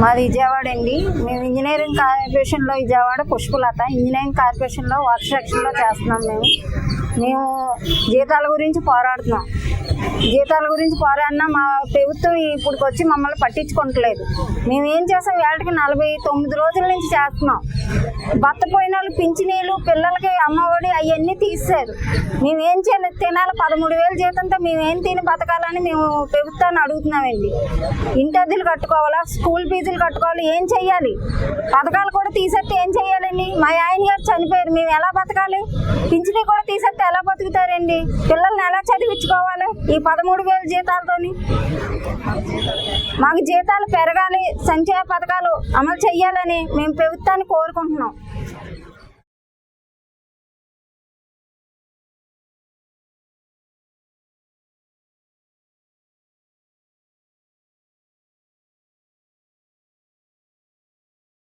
మాది విజయవాడ అండి. మేము ఇంజనీరింగ్ కార్పొరేషన్లో విజయవాడ పుష్పలత ఇంజనీరింగ్ కార్పొరేషన్లో వర్క్ సెక్షన్లో చేస్తున్నాం. మేము జీతాల గురించి పోరాడుతున్నాం. జీతాల గురించి పోరాడినా మా ప్రభుత్వం ఇప్పటికి వచ్చి మమ్మల్ని పట్టించుకోవట్లేదు. మేము ఏం చేస్తాం, వేళకి 49 రోజుల నుంచి చేస్తున్నాం. భర్త పోయిన వాళ్ళు పింఛనీళ్ళు, పిల్లలకి అమ్మఒడి అవన్నీ తీసేశారు. మేము ఏం చేయాలి? తినాలి. 13,000 జీతంతో మేము ఏం తిని బతకాలని మేము ప్రభుత్వాన్ని అడుగుతున్నామండి. ఇంటి అద్దెలు కట్టుకోవాలా, స్కూల్ ఫీజులు కట్టుకోవాలి, ఏం చెయ్యాలి? పథకాలు కూడా తీసేస్తే ఏం చెయ్యాలండి? మా ఆయన గారు చనిపోయారు, మేము ఎలా బతకాలి? పింఛనీ కూడా తీసేస్తే ఎలా బతుకుతారండి? పిల్లల్ని ఎలా చదివించుకోవాలి ఈ 13,000 జీతాలతోని? మాకు జీతాలు పెరగాలి, సంక్షేమ పథకాలు అమలు చెయ్యాలని మేము ప్రభుత్వాన్ని కోరుకుంటున్నాం.